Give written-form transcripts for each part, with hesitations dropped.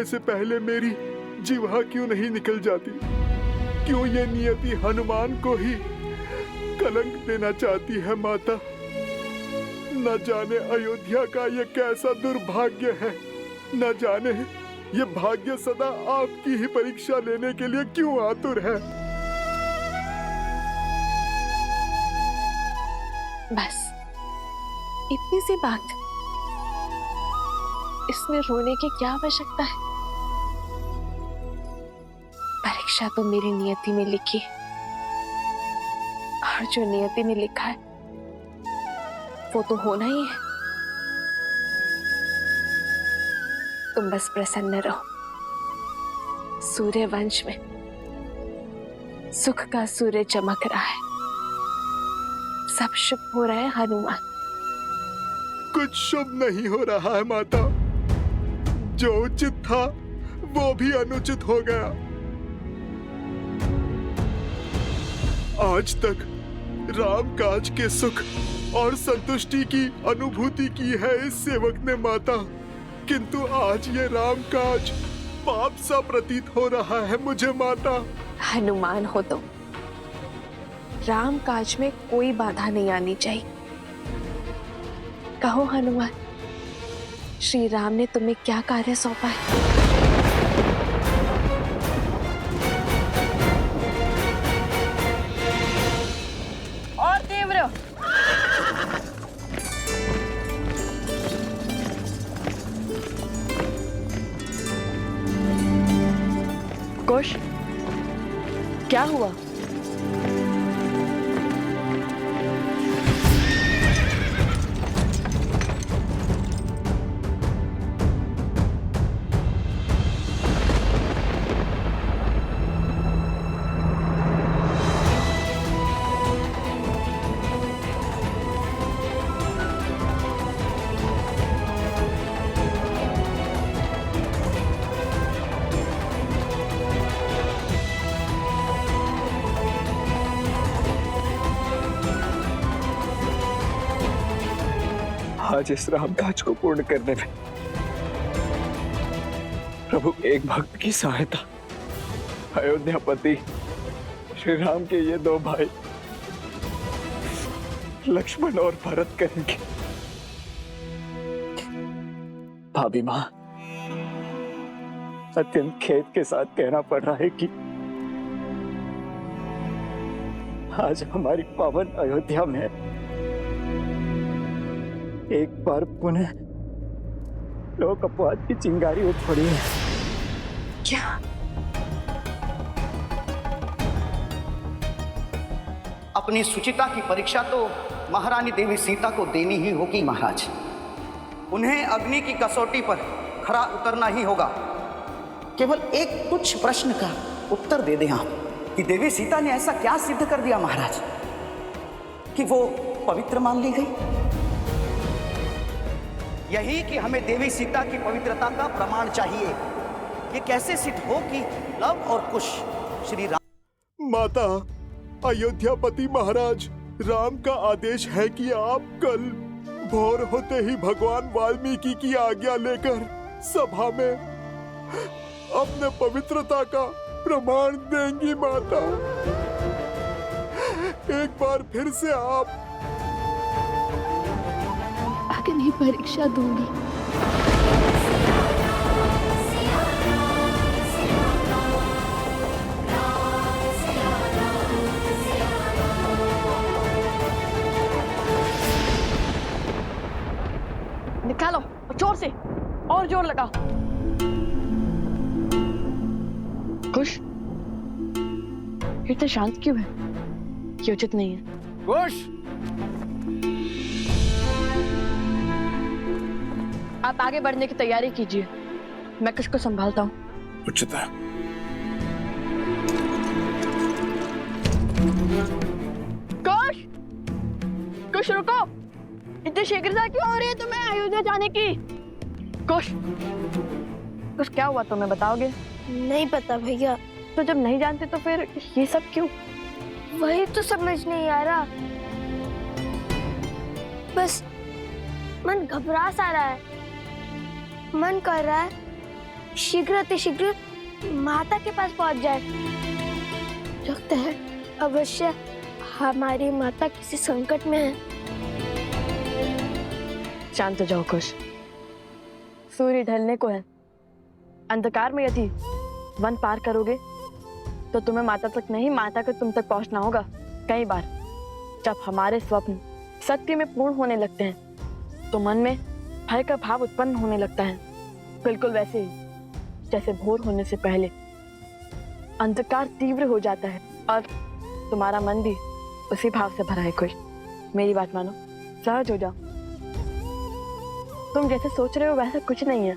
से पहले मेरी जीवा क्यों नहीं निकल जाती? क्यों ये नियति हनुमान को ही कलंक देना चाहती है माता? न जाने अयोध्या का ये कैसा दुर्भाग्य है, न जाने ये भाग्य सदा आपकी ही परीक्षा लेने के लिए क्यों आतुर है। बस इतनी सी बात, इसमें रोने की क्या आवश्यकता है? परीक्षा तो मेरी नियति में लिखी है, और जो नियति में लिखा है वो तो होना ही है। तुम बस प्रसन्न रहो। सूर्य वंश में सुख का सूर्य चमक रहा है, सब शुभ हो रहा है हनुमान। कुछ शुभ नहीं हो रहा है माता। जो उचित था वो भी अनुचित हो गया। आज तक राम काज के सुख और संतुष्टि की अनुभूति की है इस सेवक ने माता, किंतु आज ये राम काज पाप सा प्रतीत हो रहा है मुझे माता। हनुमान हो तो राम काज में कोई बाधा नहीं आनी चाहिए। कहो हनुमान, श्री राम ने तुम्हें क्या कार्य सौंपा है? और तीव्र। कुश, क्या हुआ? आज इस राम काज को पूर्ण करने में प्रभु एक भक्त की सहायता अयोध्यापति श्री राम के ये दो भाई लक्ष्मण और भरत करेंगे। भाभी मां, अत्यंत खेद के साथ कहना पड़ रहा है कि आज हमारी पावन अयोध्या में एक बार पुनः लोक अपवाद की चिंगारी उठ पड़ी है। क्या? अपनी सुचिता की परीक्षा तो महारानी देवी सीता को देनी ही होगी महाराज। उन्हें अग्नि की कसौटी पर खरा उतरना ही होगा। केवल एक तुच्छ प्रश्न का उत्तर दे दें आप कि देवी सीता ने ऐसा क्या सिद्ध कर दिया महाराज कि वो पवित्र मान ली गई? यही कि हमें देवी सीता की पवित्रता का प्रमाण चाहिए। ये कैसे सिद्ध हो कि लव और कुश श्री राम? माता, अयोध्यापति महाराज, राम का आदेश है कि आप कल भोर होते ही भगवान वाल्मीकि की आज्ञा लेकर सभा में अपने पवित्रता का प्रमाण देंगी माता। एक बार फिर से आप अग्नि परीक्षा दूंगी। निकालो जोर से, और जोर लगाओ। कुश, इतना शांत क्यों है? ये उचित नहीं है। कुश, आप आगे बढ़ने की तैयारी कीजिए, मैं कुश को संभालता हूँ। उचित है। कुश, कुश रुको। इतनी शीघ्रता क्यों हो रही है तुम्हें अयोध्या जाने की? कुश, कुश क्या हुआ तुम्हें बताओगे? नहीं पता भैया। तो जब नहीं जानते तो फिर ये सब क्यों? वही तो समझ नहीं आ रहा, बस मन घबरा सा रहा है। मन कर रहा है शीघ्र माता के पास पहुंच जाए। लगता है अवश्य हमारी माता किसी संकट में है। शांत हो जाओ कुश। सूर्य ढलने को है। अंधकार में यदि वन पार करोगे तो तुम्हें माता तक नहीं, माता को तुम तक पहुंचना होगा। कई बार जब हमारे स्वप्न सत्य में पूर्ण होने लगते हैं तो मन में भय का भाव उत्पन्न होने लगता है, बिल्कुल वैसे ही जैसे भोर होने से पहले अंधकार तीव्र हो जाता है और तुम्हारा मन भी उसी भाव से भरा है। कुश, मेरी बात मानो, सहज हो जाओ। तुम जैसे सोच रहे हो वैसा कुछ नहीं है।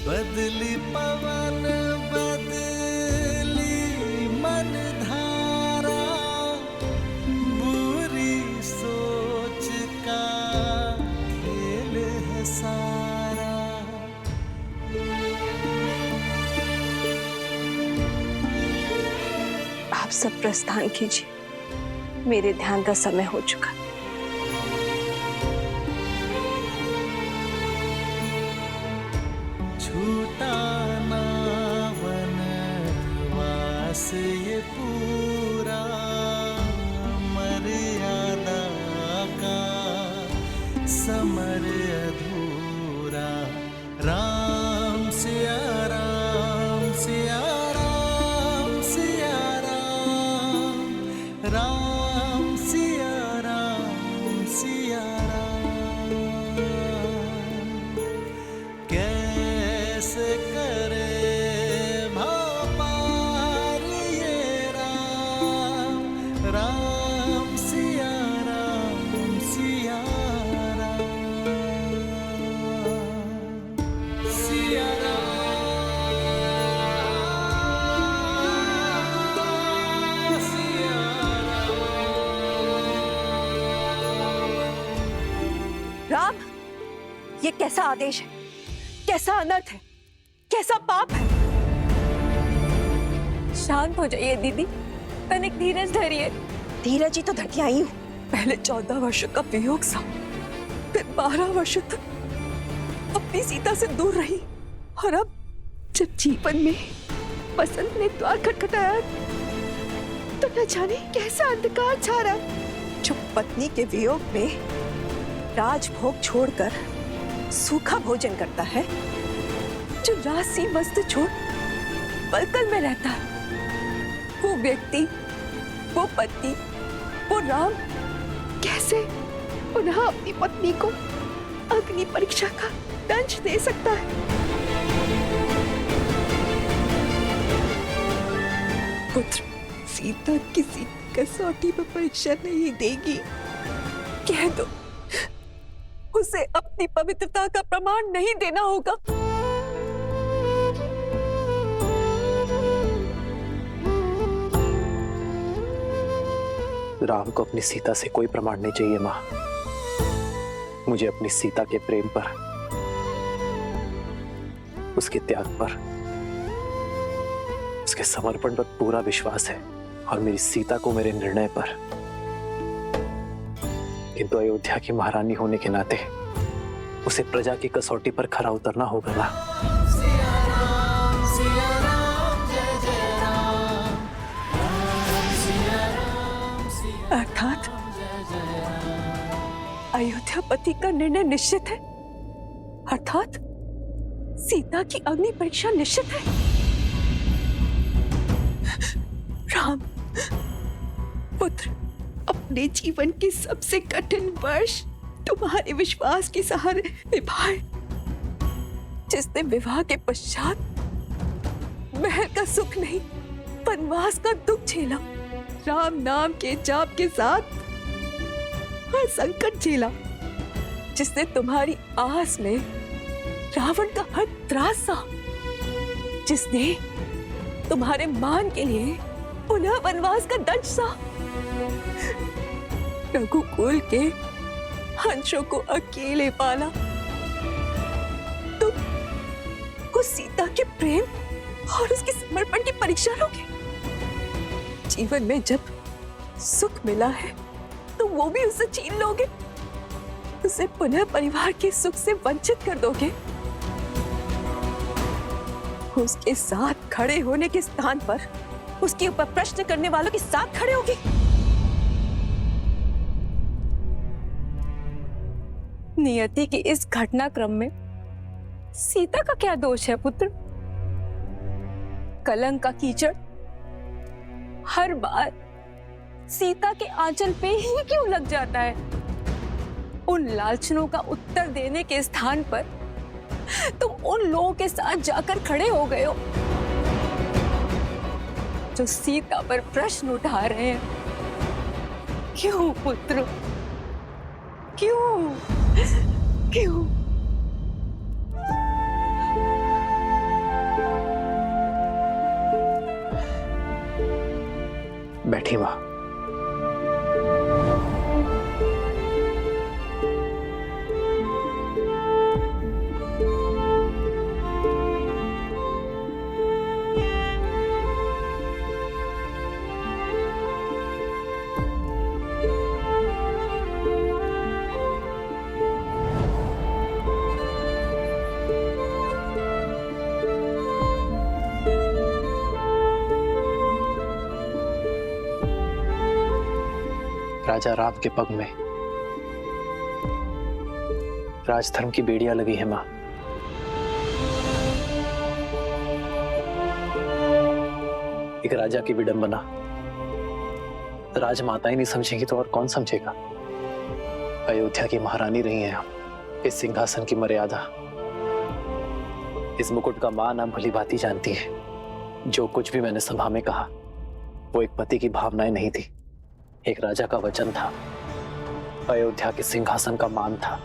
बदली पवन बदली मन धारा, बुरी सोच का खेल है सारा। आप सब प्रस्थान कीजिए, मेरे ध्यान का समय हो चुका। छूटा ना वनवास ये पूरा, मर्यादा का समर अधूरा। राम सिया राम सिया राम सिया राम, राम सिया राम सिया राम। कैसे करे भापार ये राम, राम सिया राम सिया राम, सिया राम सिया राम, ये कैसा आदेश है? कैसा अनर्थ है? कैसा पाप है? शांत हो जाइए दीदी, तनिक धीरज धरिए। धीरज ही तो धरती आई हूँ। पहले 14 वर्षों का वियोग सा, फिर 12 वर्षों तक अपनी सीता से दूर रही, और अब जब जीवन में बसंत ने द्वार खटखटाया तो न जाने कैसा अंधकार छा रहा। जो पत्नी के वियोग में राजभोग छोड़कर सूखा भोजन करता है, जो राशि वस्तु छोड़ पलकल में रहता है, वो व्यक्ति, वो पति, वो राम कैसे पुनः अपनी पत्नी को अग्नि परीक्षा का दंश दे सकता है? पुत्र, सीता किसी कसौटी पर परीक्षा नहीं देगी। कह दो, उसे अपनी पवित्रता का प्रमाण नहीं देना होगा। राम को अपनी सीता से कोई प्रमाण नहीं चाहिए माँ। मुझे अपनी सीता के प्रेम पर, उसके त्याग पर, उसके समर्पण पर पूरा विश्वास है, और मेरी सीता को मेरे निर्णय पर। किंतु अयोध्या की महारानी होने के नाते उसे प्रजा की कसौटी पर खरा उतरना होगा ना। अर्थात अयोध्यापति का निर्णय निश्चित है, अर्थात सीता की अग्नि परीक्षा निश्चित है। राम पुत्र, अपने जीवन के सबसे कठिन वर्ष तुम्हारे विश्वास के सहारे निभाए। जिसने विवाह के पश्चात महल का सुख नहीं, वनवास का दुख झेला, राम नाम के जाप के साथ हर संकट झेला, जिसने तुम्हारी आस में रावण का हर त्रास सहा, जिसने तुम्हारे मान के लिए पुनः वनवास का दंश सहा, रघुकुल के हंसों को अकेले पाला, को सीता के प्रेम और उसके समर्पण की परीक्षा लोगे? जीवन में जब सुख मिला है तो वो भी उसे छीन लोगे? उसे पुनः परिवार के सुख से वंचित कर दोगे? उसके साथ खड़े होने के स्थान पर उसके ऊपर प्रश्न करने वालों के साथ खड़े होगे? नियति के इस घटनाक्रम में सीता का क्या दोष है पुत्र? कलंक का कीचड़ हर बार सीता के आंचल पे ही क्यों लग जाता है? उन लालचनों का उत्तर देने के स्थान पर तुम उन लोगों के साथ जाकर खड़े हो गए हो जो सीता पर प्रश्न उठा रहे हैं। क्यों पुत्र, क्यों क्यों? बैठी मां। राजा राम के पग में राजधर्म की बेड़ियां लगी है मां। एक राजा की विडंबना राजमाता ही नहीं समझेगी तो और कौन समझेगा? अयोध्या की महारानी रही हैं हम। इस सिंहासन की मर्यादा, इस मुकुट का मान आप भली भांति जानती है। जो कुछ भी मैंने सभा में कहा वो एक पति की भावनाएं नहीं थी, एक राजा का वचन था। अयोध्या के सिंहासन का मान था,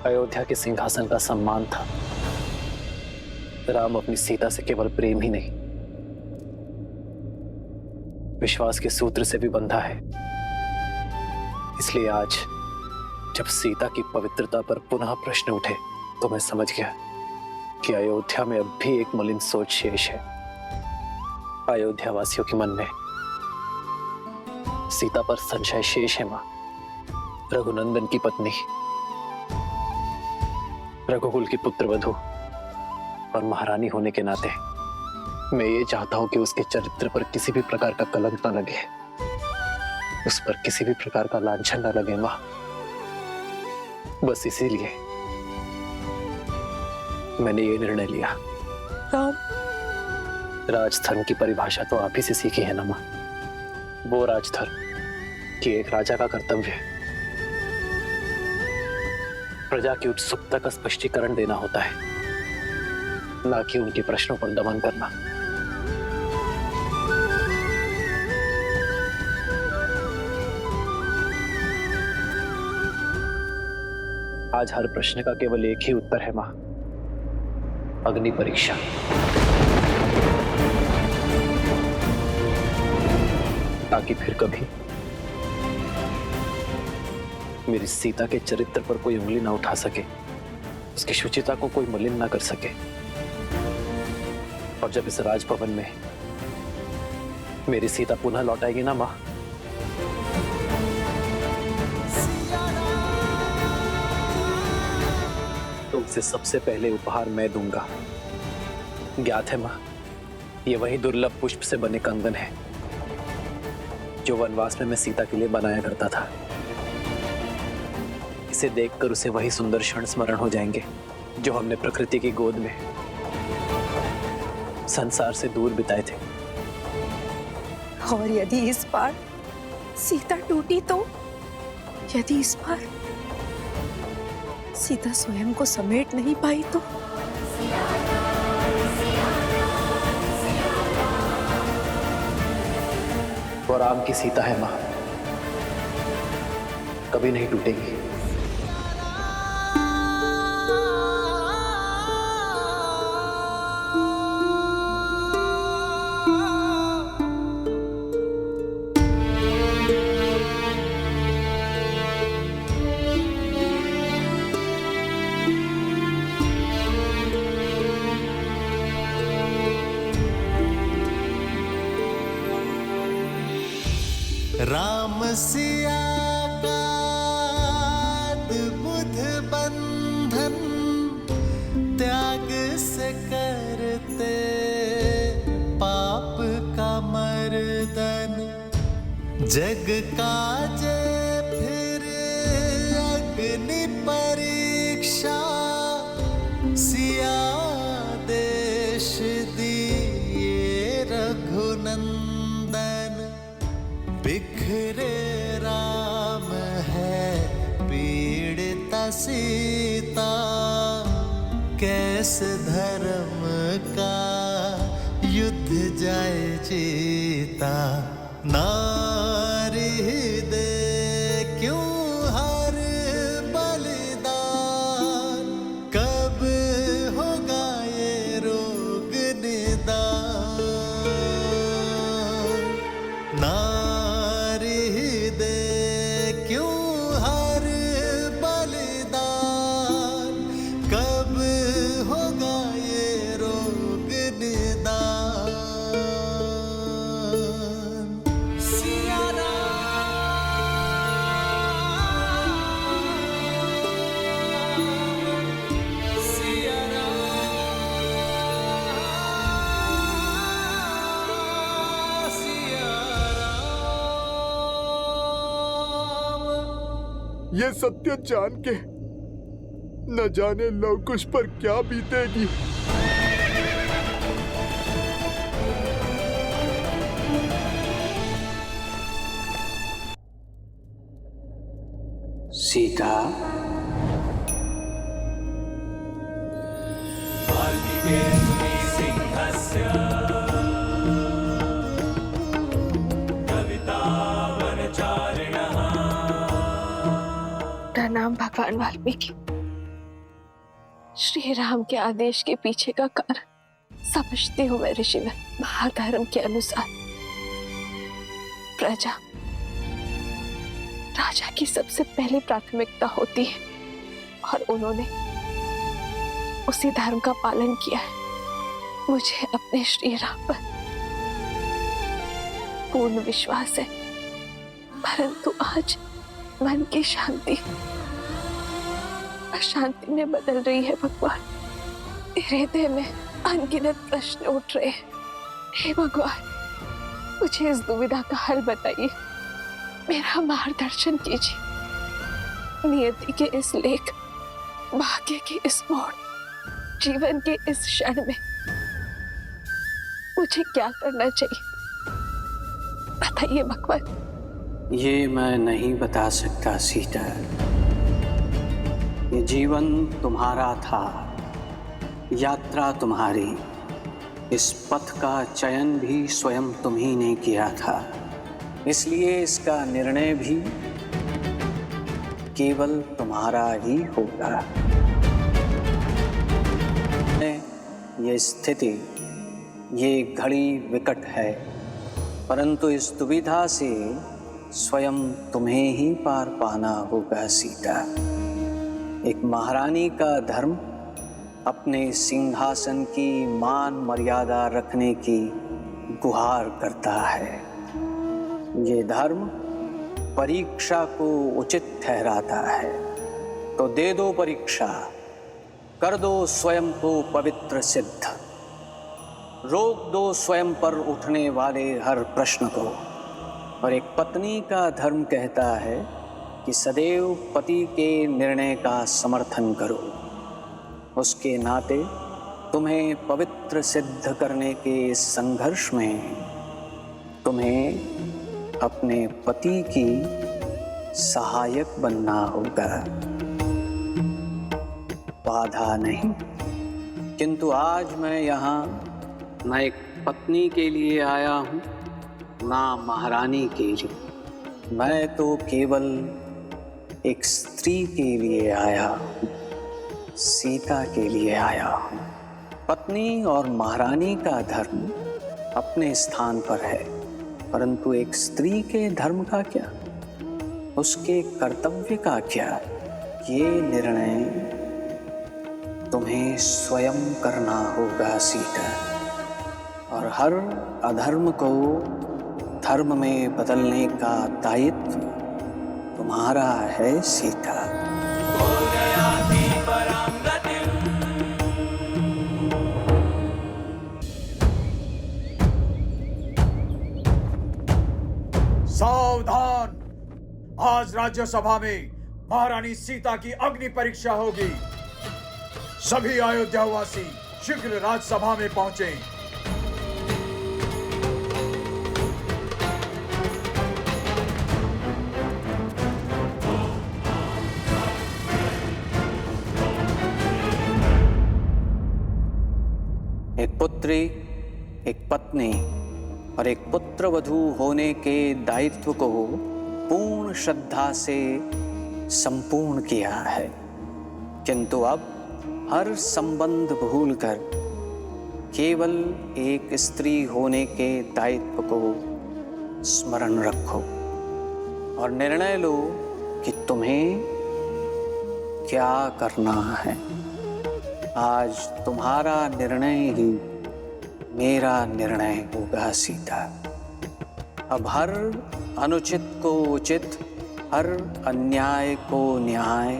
अयोध्या के सिंहासन का सम्मान था। राम अपनी सीता से केवल प्रेम ही नहीं, विश्वास के सूत्र से भी बंधा है। इसलिए आज जब सीता की पवित्रता पर पुनः प्रश्न उठे तो मैं समझ गया कि अयोध्या में अब भी एक मलिन सोच शेष है। अयोध्या वासियों के मन में सीता पर संशय शेष है मां। रघुनंदन की पत्नी, रघुकुल की पुत्रवधू और महारानी होने के नाते मैं ये चाहता हूं कि उसके चरित्र पर किसी भी प्रकार का कलंक न लगे, उस पर किसी भी प्रकार का लांछन न लगे मां। बस इसीलिए मैंने ये निर्णय लिया। राम, राजधर्म की परिभाषा तो आप ही से सीखी है ना मां। वो राजधर्म कि एक राजा का कर्तव्य प्रजा की उत्सुकता का स्पष्टीकरण देना होता है, ना कि उनके प्रश्नों पर दमन करना। आज हर प्रश्न का केवल एक ही उत्तर है मां, अग्नि परीक्षा। ताकि फिर कभी मेरी सीता के चरित्र पर कोई उंगली ना उठा सके, उसकी शुचिता को कोई मलिन ना कर सके। और जब इस राजभवन में मेरी सीता पुनः लौट आएगी ना मां, तो उसे सबसे पहले उपहार मैं दूंगा। ज्ञात है मां, ये वही दुर्लभ पुष्प से बने कंगन है जो वनवास में मैं सीता के लिए बनाया करता था। इसे देखकर उसे वही सुंदर क्षण स्मरण हो जाएंगे जो हमने प्रकृति की गोद में संसार से दूर बिताए थे। और यदि इस बार सीता टूटी तो, यदि इस बार सीता स्वयं को समेट नहीं पाई तो? वो राम की सीता है मां, कभी नहीं टूटेगी। सिया का बुध बंधन त्याग से करते पाप का मर्दन जग का जय फिर अग्नि परीक्षा सिया देश दिए रघुनंदन बिखरे राम है पीड़िता सीता कैसे धर्म का युद्ध जाए जीता नारी दे क्यों हर बलिदान कब होगा ये रोग निदान नारी दे क्यों हर बलिदान कब होगा ये रोग निदान सिया राम सिया राम सिया राम। ये सत्य जान के न जाने लवकुश पर क्या बीतेगी। सीता प्रणाम भगवान वाल्मीकि। श्री राम के आदेश के पीछे का कारण समझती हूँ मैं ऋषिवर। महाधर्म के अनुसार प्रजा राजा की सबसे पहली प्राथमिकता होती है और उन्होंने उसी धर्म का पालन किया है। मुझे अपने श्री राम पर पूर्ण विश्वास है, परंतु आज मन की शांति अशांति में बदल रही है। भगवान, मेरे हृदय में अनगिनत प्रश्न उठ रहे हैं। हे भगवान, मुझे इस दुविधा का हल बताइए, मेरा मार्गदर्शन कीजिए। नियति के इस लेख, भाग्य के इस मोड़, जीवन के इस क्षण में मुझे क्या करना चाहिए, बताइए भगवान। ये मैं नहीं बता सकता सीता। ये जीवन तुम्हारा था, यात्रा तुम्हारी, इस पथ का चयन भी स्वयं तुम ही ने किया था, इसलिए इसका निर्णय भी केवल तुम्हारा ही होगा। ये स्थिति, ये घड़ी विकट है, परंतु इस दुविधा से स्वयं तुम्हें ही पार पाना होगा सीता। एक महारानी का धर्म अपने सिंहासन की मान मर्यादा रखने की गुहार करता है। ये धर्म परीक्षा को उचित ठहराता है, तो दे दो परीक्षा, कर दो स्वयं को पवित्र सिद्ध, रोक दो स्वयं पर उठने वाले हर प्रश्न को। और एक पत्नी का धर्म कहता है कि सदैव पति के निर्णय का समर्थन करो। उसके नाते तुम्हें पवित्र सिद्ध करने के इस संघर्ष में तुम्हें अपने पति की सहायक बनना होगा, बाधा नहीं। किंतु आज मैं यहाँ न एक पत्नी के लिए आया हूँ, ना महारानी के लिए। मैं तो केवल एक स्त्री के लिए आया हूँ, सीता के लिए आया हूँ। पत्नी और महारानी का धर्म अपने स्थान पर है, परंतु एक स्त्री के धर्म का क्या, उसके कर्तव्य का क्या, ये निर्णय तुम्हें स्वयं करना होगा सीता। और हर अधर्म को धर्म में बदलने का दायित्व तुम्हारा है सीता। सावधान! आज राज्यसभा में महारानी सीता की अग्नि परीक्षा होगी। सभी अयोध्यावासी शीघ्र राज्यसभा में पहुंचे। एक पुत्री, एक पत्नी और एक पुत्रवधू होने के दायित्व को पूर्ण श्रद्धा से संपूर्ण किया है, किंतु अब हर संबंध भूलकर केवल एक स्त्री होने के दायित्व को स्मरण रखो और निर्णय लो कि तुम्हें क्या करना है। आज तुम्हारा निर्णय ही मेरा निर्णय होगा सीता। अब हर अनुचित को उचित, हर अन्याय को न्याय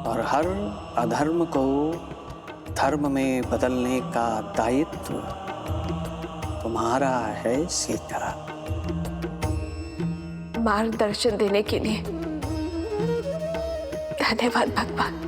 और हर अधर्म को धर्म में बदलने का दायित्व तुम्हारा है सीता। मार्गदर्शन देने के लिए धन्यवाद भगवान।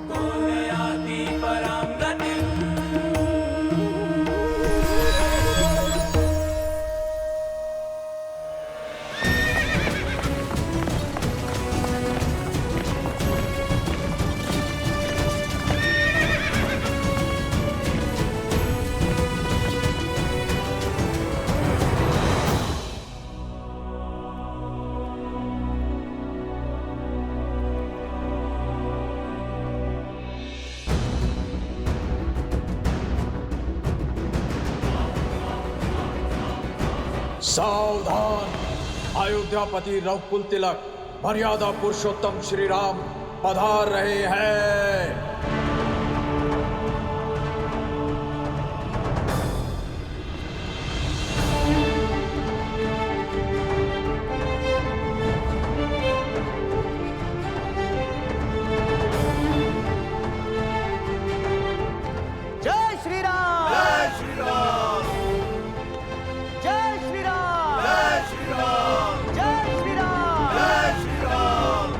सावधान! अयोध्यापति रघुकुल तिलक मर्यादा पुरुषोत्तम श्री राम पधार रहे हैं। जय श्री राम! जय श्री राम! जय श्री राम! जय श्री राम! जय श्री राम! जय श्री राम!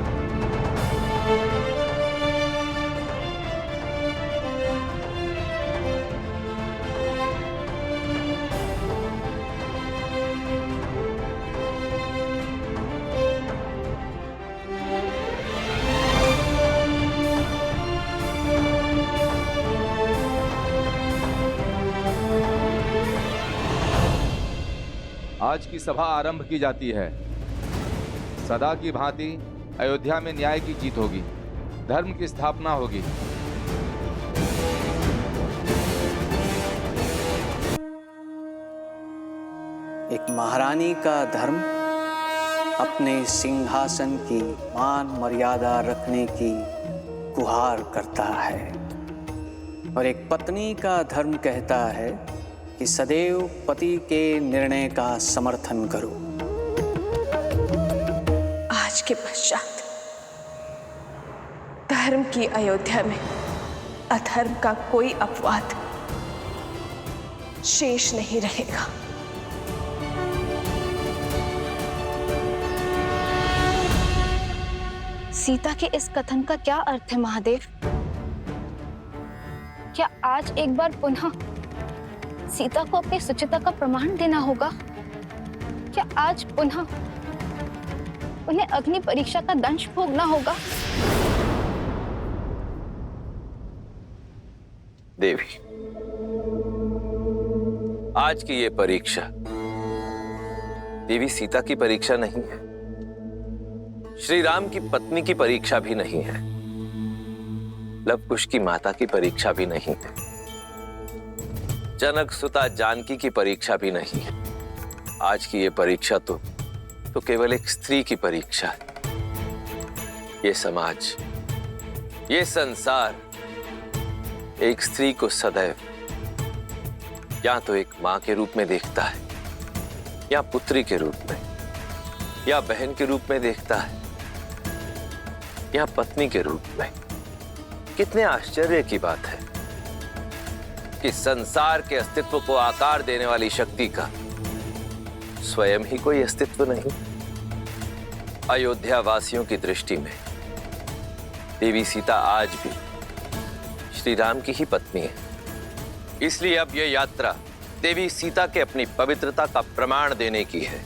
आज की सभा आरंभ की जाती है। सदा की भांति अयोध्या में न्याय की जीत होगी, धर्म की स्थापना होगी। एक महारानी का धर्म अपने सिंहासन की मान मर्यादा रखने की गुहार करता है और एक पत्नी का धर्म कहता है कि सदैव पति के निर्णय का समर्थन करो। आज के पश्चात धर्म की अयोध्या में अधर्म का कोई अपवाद शेष नहीं रहेगा। सीता के इस कथन का क्या अर्थ है महादेव? क्या आज एक बार पुनः सीता को अपनी सुचिता का प्रमाण देना होगा? क्या आज पुनः उन्हें अग्नि परीक्षा का दंश भोगना होगा? देवी, आज की ये परीक्षा देवी सीता की परीक्षा नहीं है, श्री राम की पत्नी की परीक्षा भी नहीं है, लव कुश की माता की परीक्षा भी नहीं है, जनक सुता जानकी की परीक्षा भी नहीं है। आज की ये परीक्षा तो केवल एक स्त्री की परीक्षा है। ये समाज, ये संसार एक स्त्री को सदैव या तो एक मां के रूप में देखता है या पुत्री के रूप में, या बहन के रूप में देखता है, या पत्नी के रूप में। कितने आश्चर्य की बात है कि संसार के अस्तित्व को आकार देने वाली शक्ति का स्वयं ही कोई अस्तित्व नहीं। अयोध्या वासियों की दृष्टि में देवी सीता आज भी श्री राम की ही पत्नी है। इसलिए अब यह यात्रा देवी सीता के अपनी पवित्रता का प्रमाण देने की है।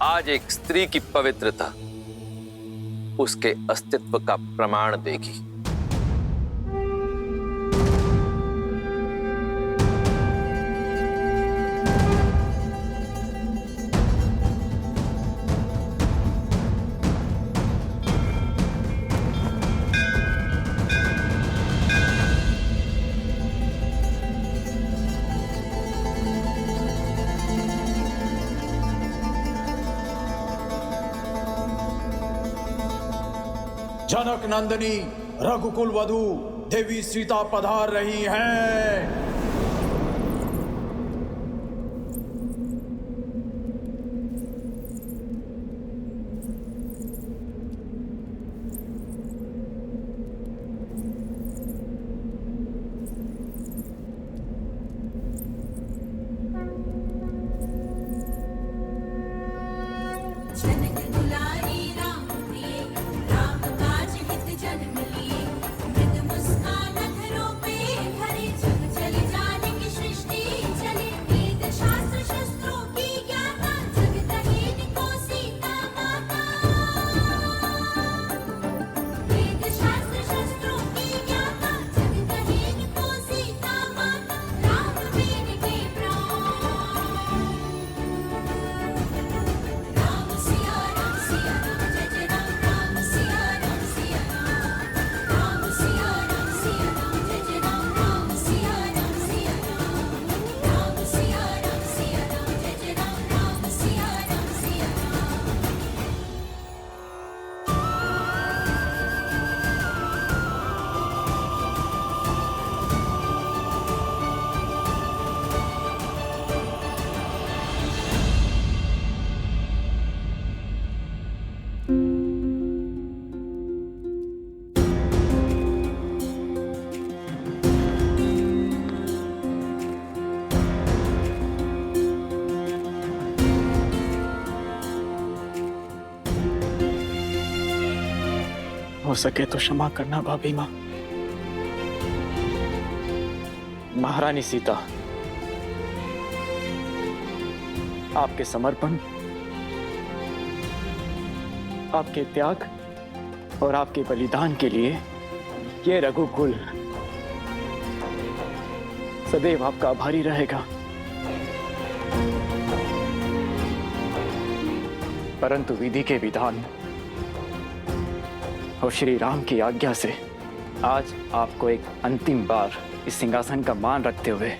आज एक स्त्री की पवित्रता उसके अस्तित्व का प्रमाण देगी। जनक नंदिनी रघुकुल वधू देवी सीता पधार रही हैं। हो सके तो क्षमा करना भाभी माँ। महारानी सीता, आपके समर्पण, आपके त्याग और आपके बलिदान के लिए ये रघुकुल सदैव आपका आभारी रहेगा। परंतु विधि के विधान और श्री राम की आज्ञा से आज आपको एक अंतिम बार इस सिंहासन का मान रखते हुए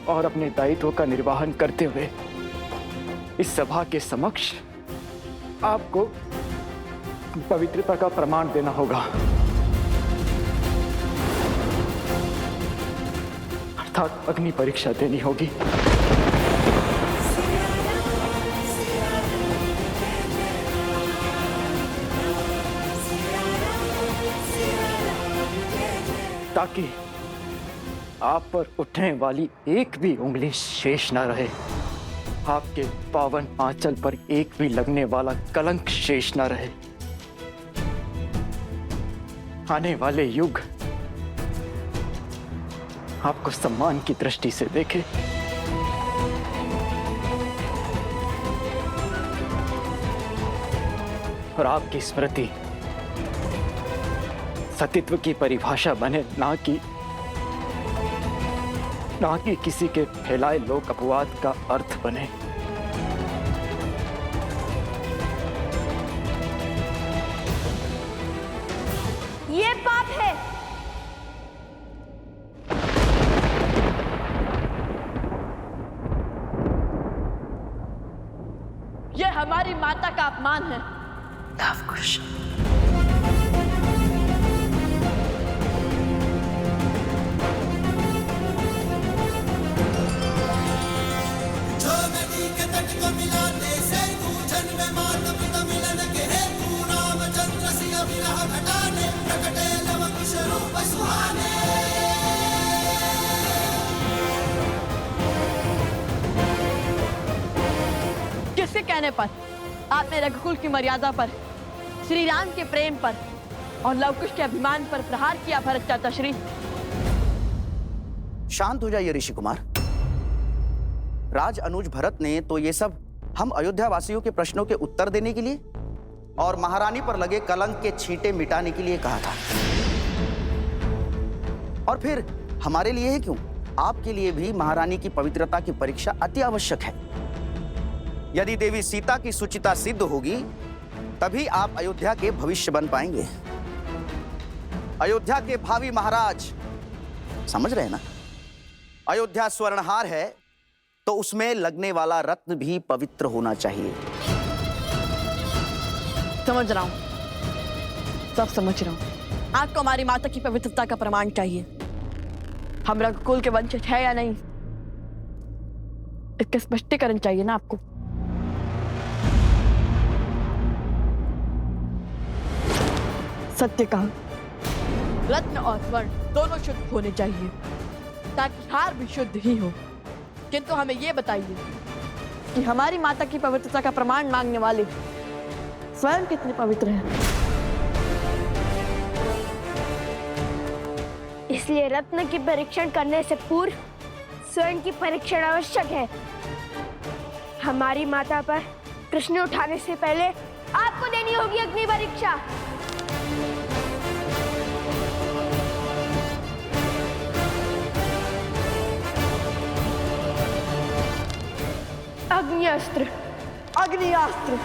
और अपने दायित्व का निर्वहन करते हुए इस सभा के समक्ष आपको पवित्रता का प्रमाण देना होगा, अर्थात अग्नि परीक्षा देनी होगी। ताकि आप पर उठने वाली एक भी उंगली शेष न रहे, आपके पावन आंचल पर एक भी लगने वाला कलंक शेष न रहे। आने वाले युग आपको सम्मान की दृष्टि से देखे। और आपकी स्मृति सतीत्व की परिभाषा बने, ना कि किसी के फैलाए लोक अपवाद का अर्थ बने। ये पाप है। ये हमारी माता का अपमान है। लवकुश, जो पर, आपने रघुकुल की मर्यादा पर, श्री राम के प्रेम पर और लवकुश के अभिमान पर प्रहार किया भरत चाचा श्री। शांत हो जाइए ऋषि कुमार। राज अनुज भरत ने तो ये सब हम अयोध्या वासियों के प्रश्नों के उत्तर देने के लिए और महारानी पर लगे कलंक के छींटे मिटाने के लिए कहा था। और फिर हमारे लिए है क्यों, आपके लिए भी महारानी की पवित्रता की परीक्षा अति आवश्यक है। यदि देवी सीता की सुचिता सिद्ध होगी तभी आप अयोध्या के भविष्य बन पाएंगे, अयोध्या के भावी महाराज। समझ रहे हैं ना? अयोध्या स्वर्णहार है तो उसमें लगने वाला रत्न भी पवित्र होना चाहिए। समझ रहा हूं, सब समझ रहा हूं। आपको हमारी माता की पवित्रता का प्रमाण चाहिए। हम रघुकुल के वंशज है या नहीं, इसका स्पष्टीकरण चाहिए ना आपको। सत्य कहा, रत्न और स्वर्ण दोनों शुद्ध होने चाहिए ताकि हार भी शुद्ध ही हो। किंतु हमें ये बताइए कि हमारी माता की पवित्रता का प्रमाण मांगने वाले स्वयं कितने पवित्र हैं। इसलिए रत्न की परीक्षण करने से पूर्व स्वर्ण की परीक्षण आवश्यक है। हमारी माता पर प्रश्न उठाने से पहले आपको देनी होगी अग्नि परीक्षा। अग्निअस्त्र, अग्नियास्त्र।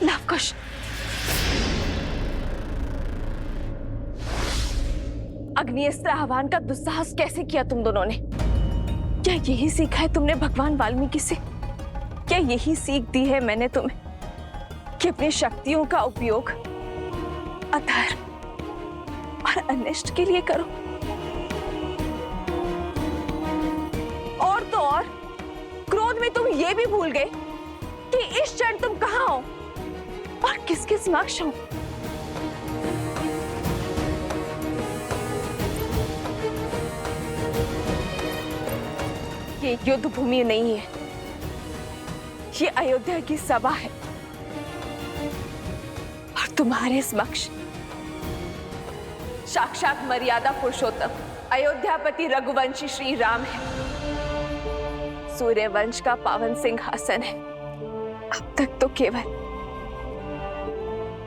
लवकुश, अग्निअस्त्र आह्वान का दुस्साहस कैसे किया तुम दोनों ने? क्या यही सीखा है तुमने भगवान वाल्मीकि से? क्या यही सीख दी है मैंने तुम्हें कि अपनी शक्तियों का उपयोग अधर्म और अनिष्ट के लिए करो? और तो और क्रोध में तुम ये भी भूल गए कि इस क्षण तुम कहाँ हो और किसके समक्ष हो। ये युद्ध भूमि नहीं है, ये अयोध्या की सभा है और तुम्हारे समक्ष साक्षात मर्यादा पुरुषोत्तम अयोध्यापति रघुवंशी श्री राम है। सूर्यवंश का पावन सिंहासन है। अब तक तो केवल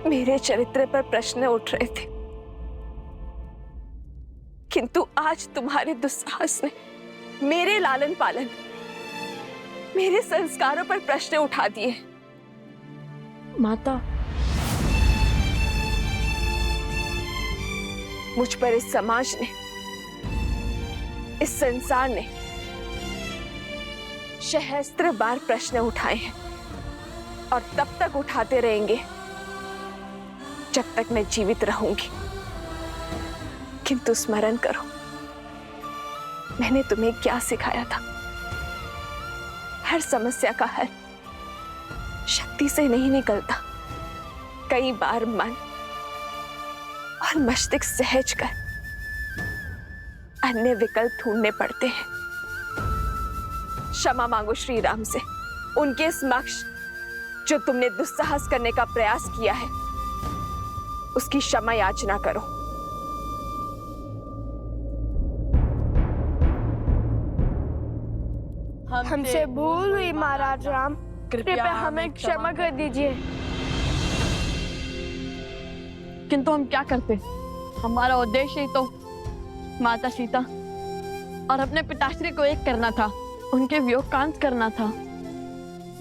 मेरे चरित्र पर प्रश्न उठ रहे थे, किंतु आज तुम्हारे दुस्साहस ने मेरे लालन पालन, मेरे संस्कारों पर प्रश्न उठा दिए। माता, मुझ पर इस समाज ने, इस संसार ने सहस्त्र बार प्रश्न उठाए हैं और तब तक उठाते रहेंगे जब तक मैं जीवित रहूंगी। किंतु स्मरण करो, मैंने तुम्हें क्या सिखाया था? हर समस्या का हल शक्ति से नहीं निकलता, कई बार मन और मस्तिष्क सहज कर अन्य विकल्प ढूंढने पड़ते हैं। क्षमा मांगो श्री राम से, उनके समक्ष जो तुमने दुस्साहस करने का प्रयास किया है उसकी क्षमा याचना करो। हमसे भूल हुई महाराज राम, कृपया हमें क्षमा कर दीजिए। किंतु हम क्या करते? हमारा उद्देश्य ही तो माता सीता और अपने पिताश्री को एक करना था, उनके वियोग का अंत करना था।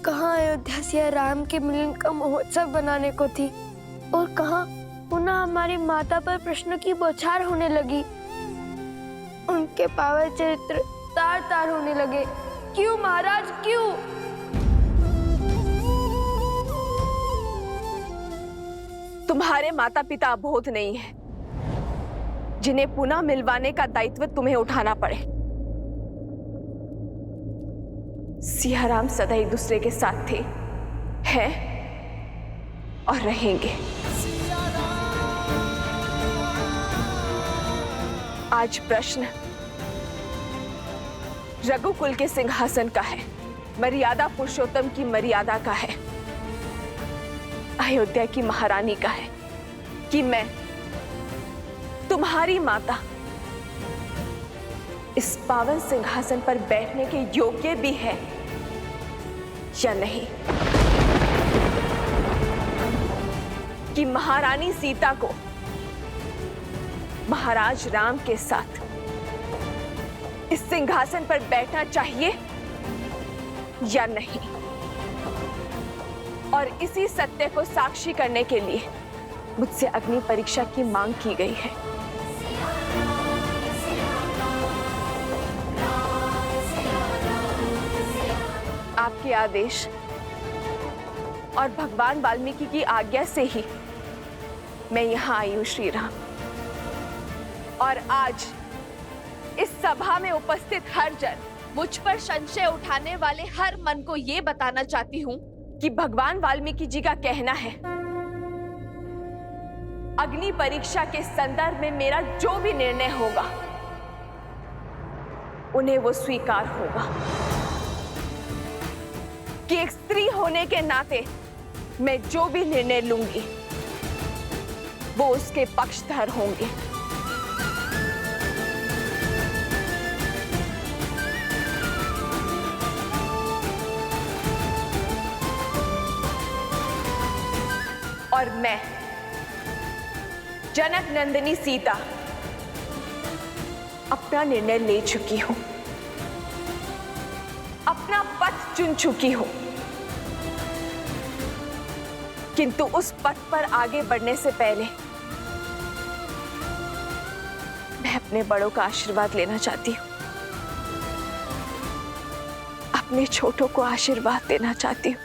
कहाँ अयोध्या से राम के मिलन का महोत्सव बनाने को थी और कहाँ पुनः हमारी माता पर प्रश्नों की बौछार होने लगी। उनके पावन चरित्र तार तार होने लगे। क्यों महाराज, क्यों? तुम्हारे माता पिता अबोध नहीं है, जिन्हें पुनः मिलवाने का दायित्व तुम्हें उठाना पड़े। सियाराम सदा एक दूसरे के साथ थे, हैं और रहेंगे। आज प्रश्न रघुकुल के सिंहासन का है, मर्यादा पुरुषोत्तम की मर्यादा का है, अयोध्या की महारानी का है कि मैं तुम्हारी माता इस पावन सिंहासन पर बैठने के योग्य भी है या नहीं, कि महारानी सीता को महाराज राम के साथ इस सिंहासन पर बैठना चाहिए या नहीं। और इसी सत्य को साक्षी करने के लिए मुझसे अग्नि परीक्षा की मांग की गई है। आपके आदेश और भगवान वाल्मीकि की आज्ञा से ही मैं यहां आई हूं श्री राम। और आज इस सभा में उपस्थित हर जन, मुझ पर संशय उठाने वाले हर मन को यह बताना चाहती हूं कि भगवान वाल्मीकि जी का कहना है, अग्नि परीक्षा के संदर्भ में मेरा जो भी निर्णय होगा उन्हें वो स्वीकार होगा, कि एक स्त्री होने के नाते मैं जो भी निर्णय लूंगी वो उसके पक्षधर होंगे। और मैं जनक नंदिनी सीता अपना निर्णय ले चुकी हूं, अपना पथ चुन चुकी हूं, किंतु उस पथ पर आगे बढ़ने से पहले मैं अपने बड़ों का आशीर्वाद लेना चाहती हूं, अपने छोटों को आशीर्वाद देना चाहती हूं।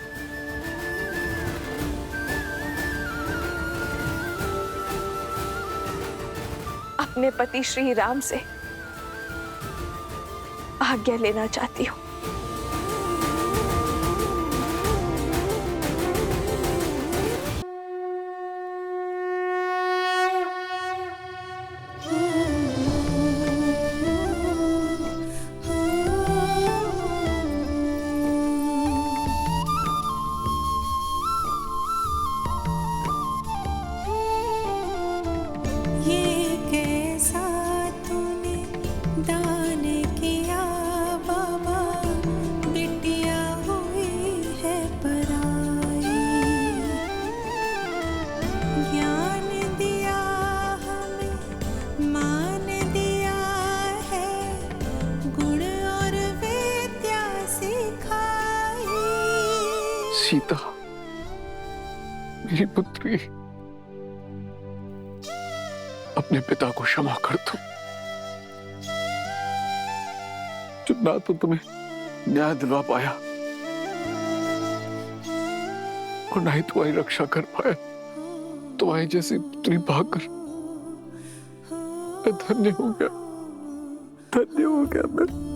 अपने पति श्री राम से आज्ञा लेना चाहती हूं। सीता, मेरी पुत्री, अपने पिता को क्षमा कर दो, जो ना तो तुम्हें न्याय दिलवा पाया और ना ही तुम्हारी रक्षा कर पाया। तुम्हारी जैसी पुत्री पाकर मैं धन्य हो गया, धन्य हो गया मैं।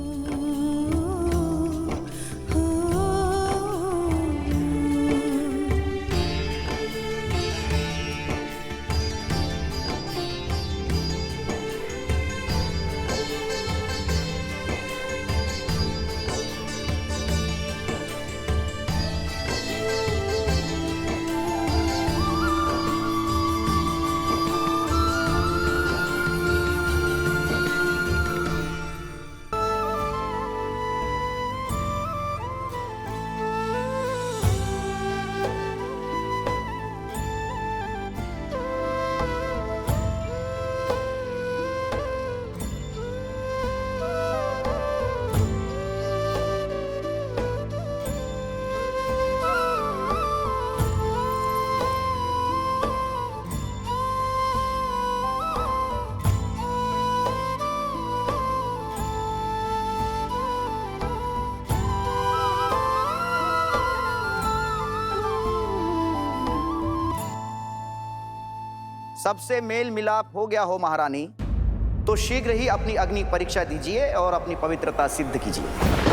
सबसे मेल मिलाप हो गया हो महारानी, तो शीघ्र ही अपनी अग्नि परीक्षा दीजिए और अपनी पवित्रता सिद्ध कीजिए।